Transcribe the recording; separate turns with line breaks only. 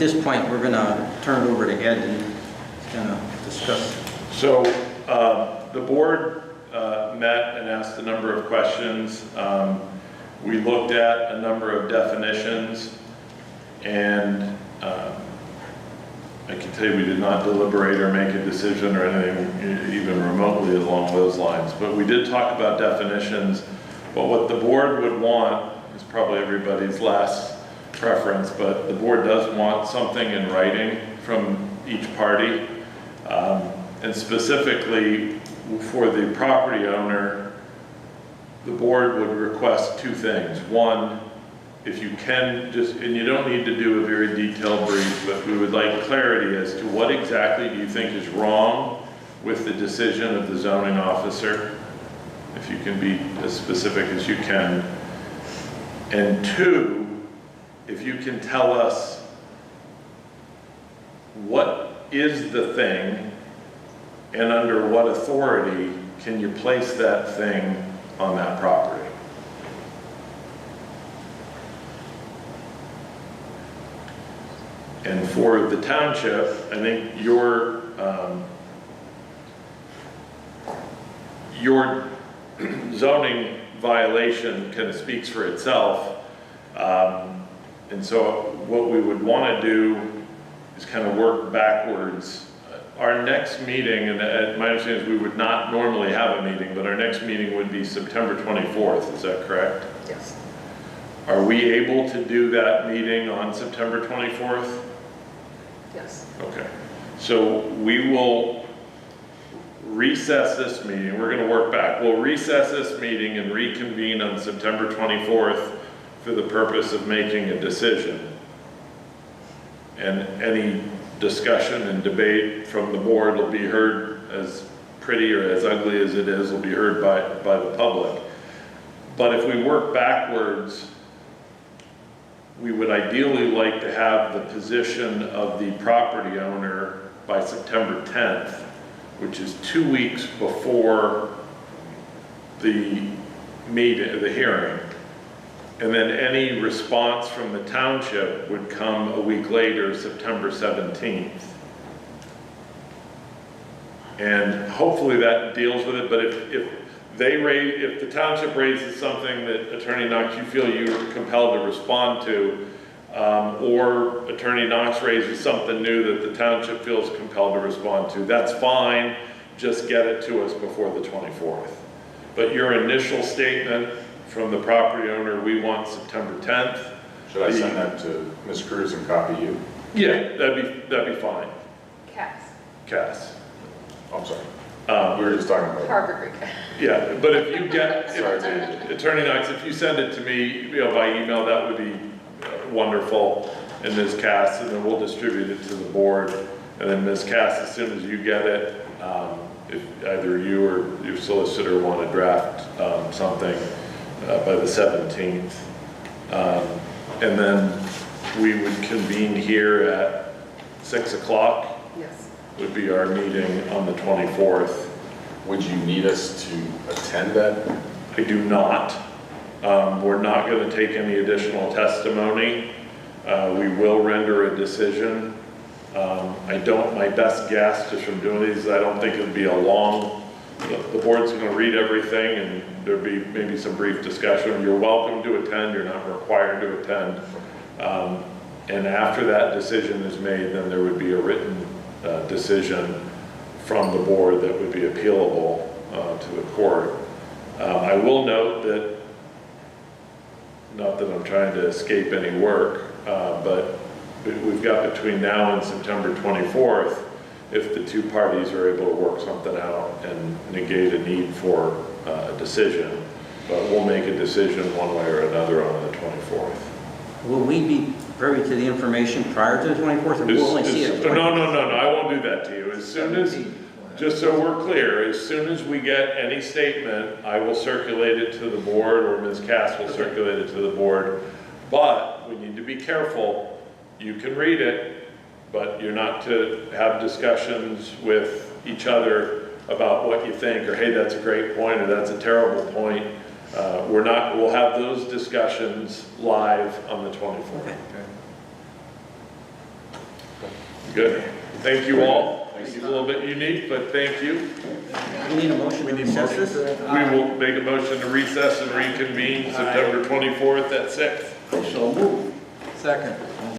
this point, we're going to turn it over to Ed and he's going to discuss.
So the board met and asked a number of questions. We looked at a number of definitions, and I can tell you we did not deliberate or make a decision or anything even remotely along those lines, but we did talk about definitions. But what the board would want is probably everybody's last preference, but the board does want something in writing from each party. And specifically for the property owner, the board would request two things. One, if you can just, and you don't need to do a very detailed brief, but we would like clarity as to what exactly do you think is wrong with the decision of the zoning officer, if you can be as specific as you can. And two, if you can tell us what is the thing and under what authority can you place that thing on that property. And for the township, I think your zoning violation kind of speaks for itself. And so what we would want to do is kind of work backwards. Our next meeting, and my understanding is we would not normally have a meeting, but our next meeting would be September 24th, is that correct?
Yes.
Are we able to do that meeting on September 24th?
Yes.
Okay, so we will recess this meeting. We're going to work back. We'll recess this meeting and reconvene on September 24th for the purpose of making a decision. And any discussion and debate from the board will be heard, as pretty or as ugly as it is, will be heard by the public. But if we work backwards, we would ideally like to have the position of the property owner by September 10th, which is 2 weeks before the meeting, the hearing. And then any response from the township would come a week later, September 17th. And hopefully that deals with it, but if the township raises something that Attorney Knox, you feel you're compelled to respond to, or Attorney Knox raises something new that the township feels compelled to respond to, that's fine, just get it to us before the 24th. But your initial statement from the property owner, we want September 10th.
Should I send that to Ms. Cruz and copy you?
Yeah, that'd be fine. Cass.
I'm sorry. We were just talking about.
Harvard Creek.
Yeah, but if you get,
Sorry.
Attorney Knox, if you send it to me, by email, that would be wonderful, and Ms. Cass, and then we'll distribute it to the board. And then Ms. Cass, as soon as you get it, if either you or your solicitor want to draft something by the 17th. And then we would convene here at 6 o'clock.
Yes.
Would be our meeting on the 24th.
Would you need us to attend that?
I do not. We're not going to take any additional testimony. We will render a decision. My best guess just from doing these, I don't think it'll be a long, the board's going to read everything and there'll be maybe some brief discussion. You're welcome to attend, you're not required to attend. And after that decision is made, then there would be a written decision from the board that would be appealable to the court. I will note that, not that I'm trying to escape any work, but we've got between now and September 24th, if the two parties are able to work something out and negate a need for a decision, but we'll make a decision one way or another on the 24th.
Will we be privy to the information prior to the 24th, or we'll only see it?
No, I won't do that to you. As soon as, just so we're clear, as soon as we get any statement, I will circulate it to the board, or Ms. Cass will circulate it to the board. But we need to be careful. You can read it, but you're not to have discussions with each other about what you think, or hey, that's a great point, or that's a terrible point. We'll have those discussions live on the 24th.
Okay.
Good. Thank you all. It's a little bit unique, but thank you.
We need a motion to recess this?
We will make a motion to recess and reconvene September 24th at 6.
So move.
Second.